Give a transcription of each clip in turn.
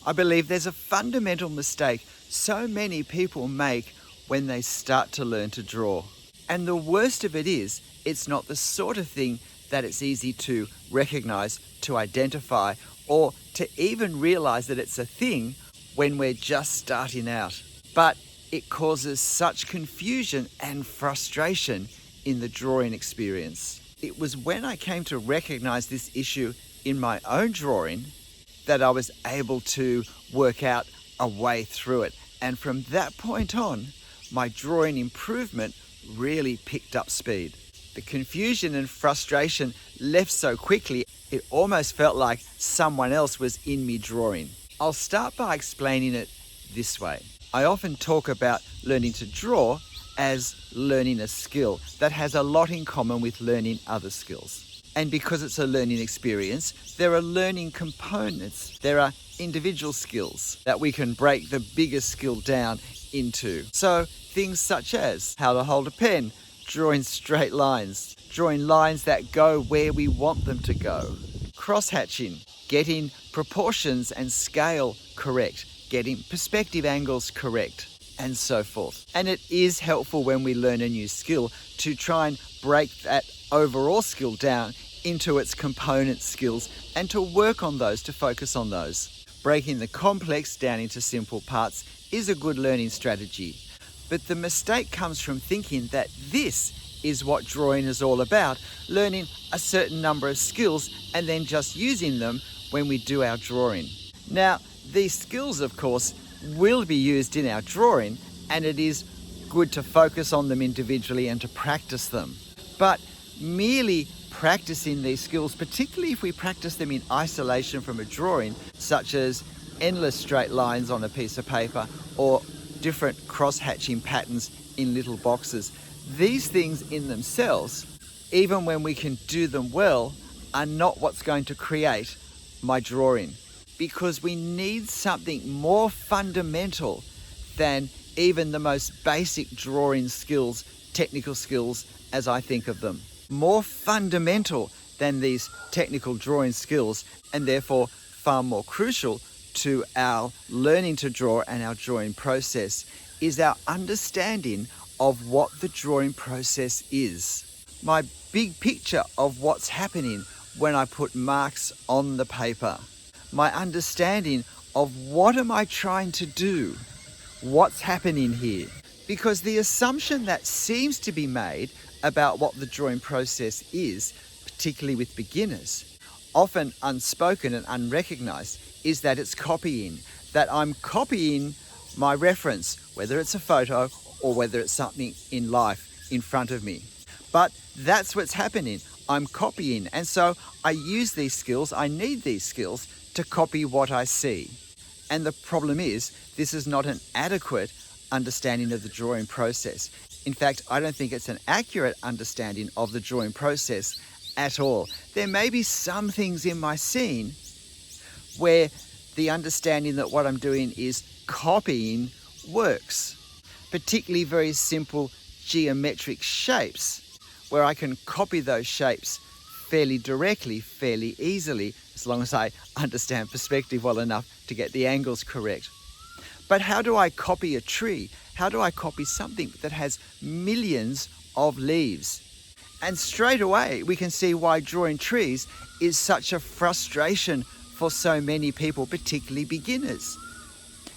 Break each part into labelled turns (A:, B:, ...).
A: I believe there's a fundamental mistake so many people make when they start to learn to draw. And the worst of it is, it's not the sort of thing that it's easy to recognize, to identify, or to even realize that it's a thing when we're just starting out. But it causes such confusion and frustration in the drawing experience. It was when I came to recognize this issue in my own drawing that I was able to work out a way through it. And from that point on, my drawing improvement really picked up speed. The confusion and frustration left so quickly, it almost felt like someone else was in me drawing. I'll start by explaining it this way. I often talk about learning to draw as learning a skill that has a lot in common with learning other skills. And because it's a learning experience, there are learning components. There are individual skills that we can break the biggest skill down into. So things such as how to hold a pen, drawing straight lines, drawing lines that go where we want them to go, cross-hatching, getting proportions and scale correct, getting perspective angles correct, and so forth. And it is helpful when we learn a new skill to try and break that overall skill down into its component skills and to work on those, to focus on those. Breaking the complex down into simple parts is a good learning strategy. But the mistake comes from thinking that this is what drawing is all about, learning a certain number of skills and then just using them when we do our drawing. Now, these skills, of course, will be used in our drawing, and it is good to focus on them individually and to practice them. But merely practicing these skills, particularly if we practice them in isolation from a drawing, such as endless straight lines on a piece of paper or different cross-hatching patterns in little boxes, these things in themselves, even when we can do them well, are not what's going to create my drawing, because we need something more fundamental than even the most basic drawing skills, technical skills, as I think of them. More fundamental than these technical drawing skills, and therefore far more crucial to our learning to draw and our drawing process, is our understanding of what the drawing process is. My big picture of what's happening when I put marks on the paper. My understanding of what am I trying to do? What's happening here? Because the assumption that seems to be made about what the drawing process is, particularly with beginners, often unspoken and unrecognized, is that it's copying, that I'm copying my reference, whether it's a photo or whether it's something in life in front of me. But that's what's happening. I'm copying, and so I use these skills, I need these skills to copy what I see. And the problem is, this is not an adequate understanding of the drawing process. In fact, I don't think it's an accurate understanding of the drawing process at all. There may be some things in my scene where the understanding that what I'm doing is copying works, particularly very simple geometric shapes, where I can copy those shapes fairly directly, fairly easily, as long as I understand perspective well enough to get the angles correct. But how do I copy a tree? How do I copy something that has millions of leaves? And straight away, we can see why drawing trees is such a frustration for so many people, particularly beginners.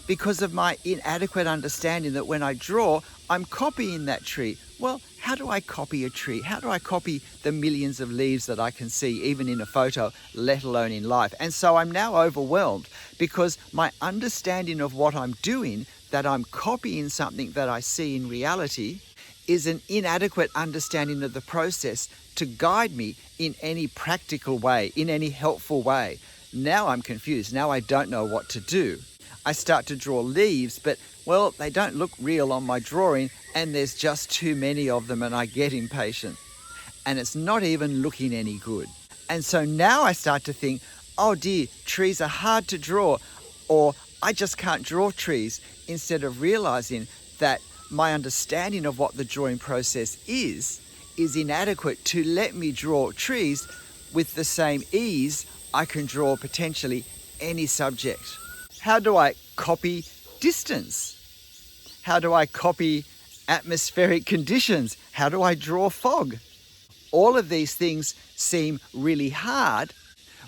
A: Because of my inadequate understanding that when I draw, I'm copying that tree. Well, how do I copy a tree? How do I copy the millions of leaves that I can see, even in a photo, let alone in life? And so I'm now overwhelmed because my understanding of what I'm doing, that I'm copying something that I see in reality, is an inadequate understanding of the process to guide me in any practical way, in any helpful way. Now I'm confused. Now I don't know what to do. I start to draw leaves, but, well, they don't look real on my drawing, and there's just too many of them, and I get impatient. And it's not even looking any good. And so now I start to think, oh dear, trees are hard to draw, or I just can't draw trees, instead of realizing that my understanding of what the drawing process is inadequate to let me draw trees with the same ease I can draw potentially any subject. How do I copy distance? How do I copy atmospheric conditions? How do I draw fog? All of these things seem really hard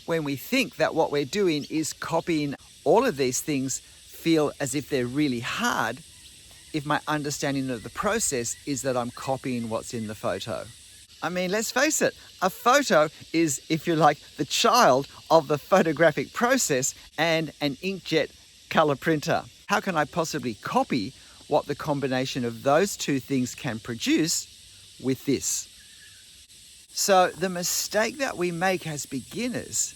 A: when we think that what we're doing is copying. All of these things feel as if they're really hard if my understanding of the process is that I'm copying what's in the photo. I mean, let's face it, a photo is, if you like, the child of the photographic process and an inkjet color printer. How can I possibly copy what the combination of those two things can produce with this? So the mistake that we make as beginners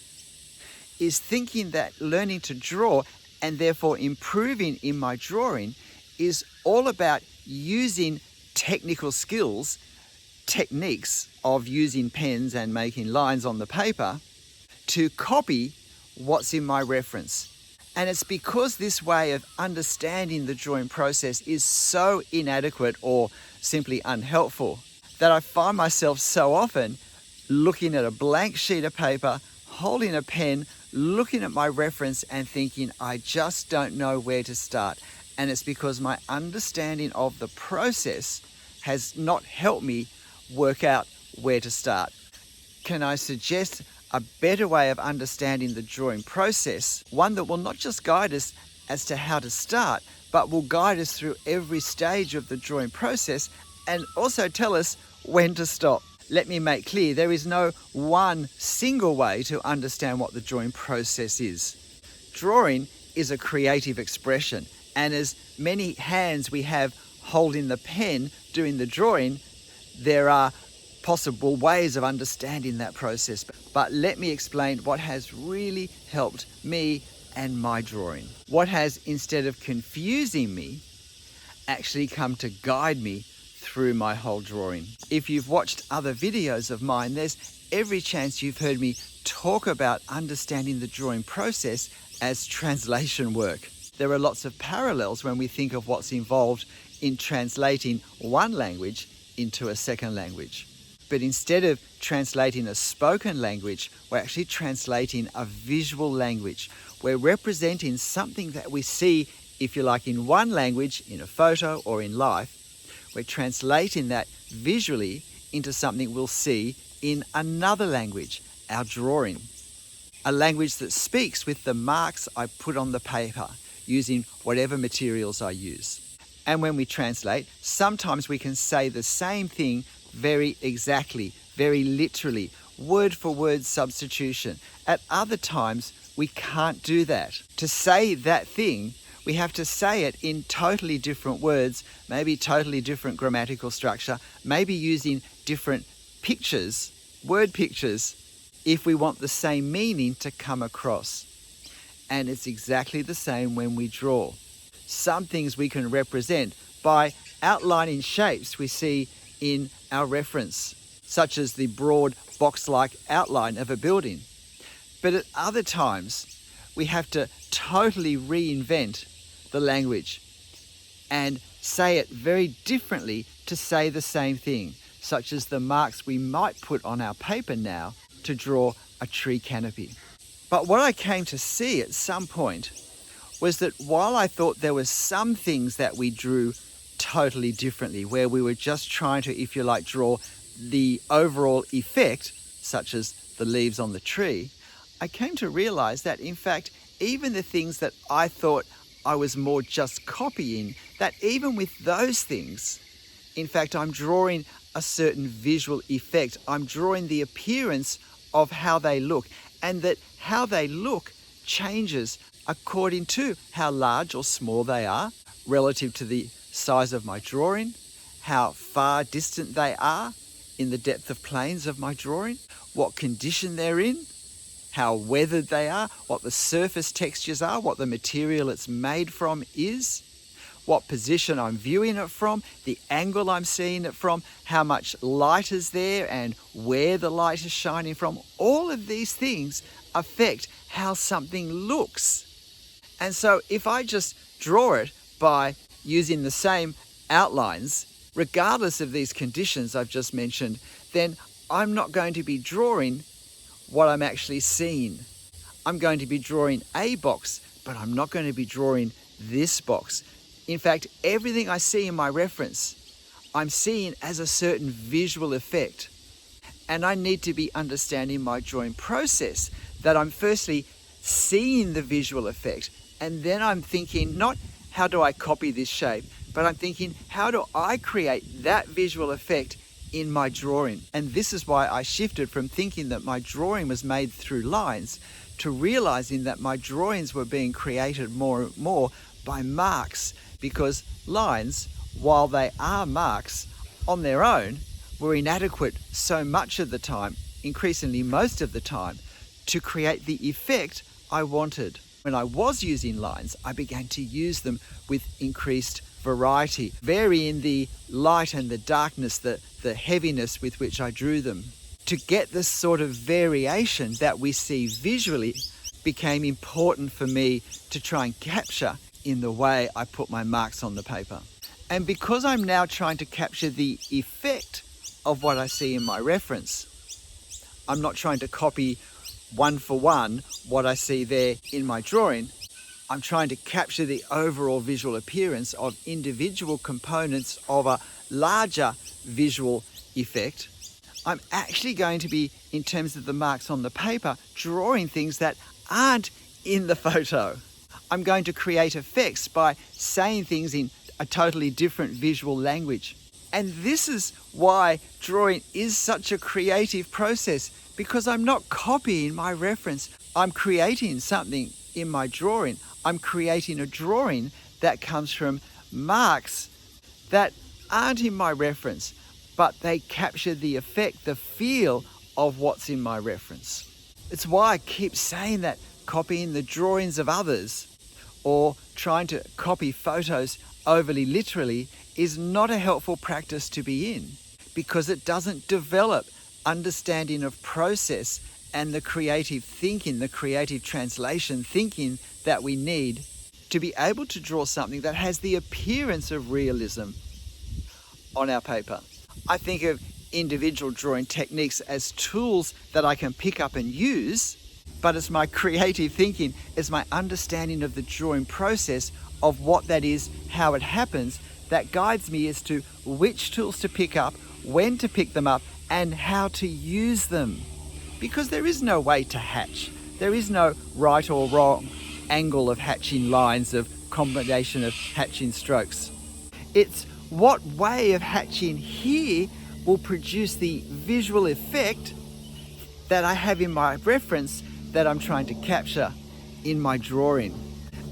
A: is thinking that learning to draw and therefore improving in my drawing is all about using technical skills, techniques of using pens and making lines on the paper to copy what's in my reference. And it's because this way of understanding the drawing process is so inadequate or simply unhelpful that I find myself so often looking at a blank sheet of paper, holding a pen, looking at my reference and thinking, I just don't know where to start. And it's because my understanding of the process has not helped me work out where to start. Can I suggest a better way of understanding the drawing process? One that will not just guide us as to how to start, but will guide us through every stage of the drawing process and also tell us when to stop. Let me make clear, there is no one single way to understand what the drawing process is. Drawing is a creative expression, and as many hands we have holding the pen doing the drawing, there are possible ways of understanding that process. But let me explain what has really helped me and my drawing. What has, instead of confusing me, actually come to guide me through my whole drawing. If you've watched other videos of mine, there's every chance you've heard me talk about understanding the drawing process as translation work. There are lots of parallels when we think of what's involved in translating one language into a second language. But instead of translating a spoken language, we're actually translating a visual language. We're representing something that we see, if you like, in one language, in a photo or in life. We're translating that visually into something we'll see in another language, our drawing. A language that speaks with the marks I put on the paper, using whatever materials I use. And when we translate, sometimes we can say the same thing very exactly, very literally, word for word substitution. At other times, we can't do that. To say that thing, we have to say it in totally different words, maybe totally different grammatical structure, maybe using different pictures, word pictures, if we want the same meaning to come across. And it's exactly the same when we draw. Some things we can represent by outlining shapes we see in our reference, such as the broad box-like outline of a building. But at other times, we have to totally reinvent the language and say it very differently to say the same thing, such as the marks we might put on our paper now to draw a tree canopy. But what I came to see at some point was that while I thought there were some things that we drew totally differently, where we were just trying to, if you like, draw the overall effect, such as the leaves on the tree, I came to realize that, in fact, even the things that I thought I was more just copying, that even with those things, in fact, I'm drawing a certain visual effect. I'm drawing the appearance of how they look, and that how they look changes according to how large or small they are relative to the size of my drawing, how far distant they are in the depth of planes of my drawing, what condition they're in, how weathered they are, what the surface textures are, what the material it's made from is, what position I'm viewing it from, the angle I'm seeing it from, how much light is there and where the light is shining from. All of these things affect how something looks. And so if I just draw it by using the same outlines, regardless of these conditions I've just mentioned, then I'm not going to be drawing what I'm actually seeing. I'm going to be drawing a box, but I'm not going to be drawing this box. In fact, everything I see in my reference, I'm seeing as a certain visual effect. And I need to be understanding my drawing process, that I'm firstly seeing the visual effect, and then I'm thinking, not how do I copy this shape, but I'm thinking, how do I create that visual effect in my drawing? And this is why I shifted from thinking that my drawing was made through lines to realizing that my drawings were being created more and more by marks, because lines, while they are marks on their own, were inadequate so much of the time, increasingly most of the time, to create the effect I wanted. When I was using lines, I began to use them with increased variety, varying the light and the darkness, the heaviness with which I drew them. To get this sort of variation that we see visually became important for me to try and capture in the way I put my marks on the paper. And because I'm now trying to capture the effect of what I see in my reference, I'm not trying to copy one for one what I see there in my drawing. I'm trying to capture the overall visual appearance of individual components of a larger visual effect. I'm actually going to be, in terms of the marks on the paper, drawing things that aren't in the photo. I'm going to create effects by saying things in a totally different visual language. And this is why drawing is such a creative process, because I'm not copying my reference. I'm creating something in my drawing. I'm creating a drawing that comes from marks that aren't in my reference, but they capture the effect, the feel of what's in my reference. It's why I keep saying that copying the drawings of others or trying to copy photos overly literally is not a helpful practice to be in, because it doesn't develop understanding of process and the creative thinking, the creative translation thinking that we need to be able to draw something that has the appearance of realism on our paper. I think of individual drawing techniques as tools that I can pick up and use, but it's my creative thinking, it's my understanding of the drawing process of what that is, how it happens, that guides me as to which tools to pick up, when to pick them up, and how to use them. Because there is no way to hatch. There is no right or wrong angle of hatching lines, of combination of hatching strokes. It's what way of hatching here will produce the visual effect that I have in my reference that I'm trying to capture in my drawing.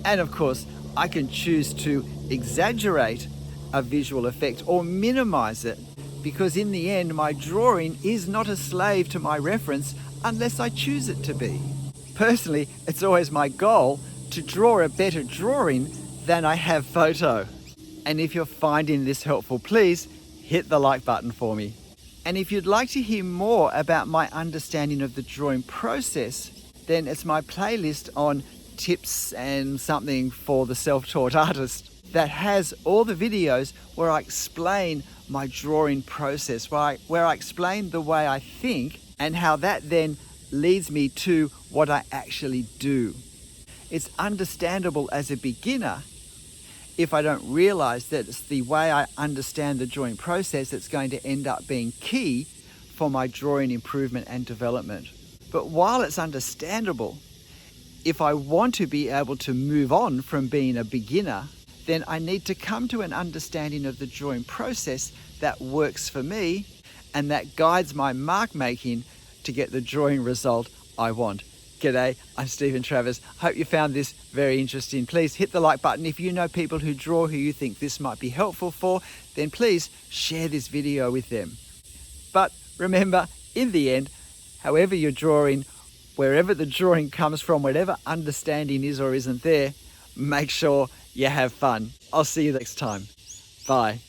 A: And of course, I can choose to exaggerate a visual effect or minimize it, because in the end, my drawing is not a slave to my reference unless I choose it to be. Personally, it's always my goal to draw a better drawing than I have photo. And if you're finding this helpful, please hit the like button for me. And if you'd like to hear more about my understanding of the drawing process, then it's my playlist on tips and something for the self-taught artist that has all the videos where I explain my drawing process, where I explain the way I think and how that then leads me to what I actually do. It's understandable as a beginner if I don't realize that it's the way I understand the drawing process that's going to end up being key for my drawing improvement and development. But while it's understandable, if I want to be able to move on from being a beginner, then I need to come to an understanding of the drawing process that works for me and that guides my mark making to get the drawing result I want. G'day, I'm Stephen Travers. Hope you found this very interesting. Please hit the like button. If you know people who draw who you think this might be helpful for, then please share this video with them. But remember, in the end, however you're drawing, wherever the drawing comes from, whatever understanding is or isn't there, make sure you have fun. I'll see you next time. Bye.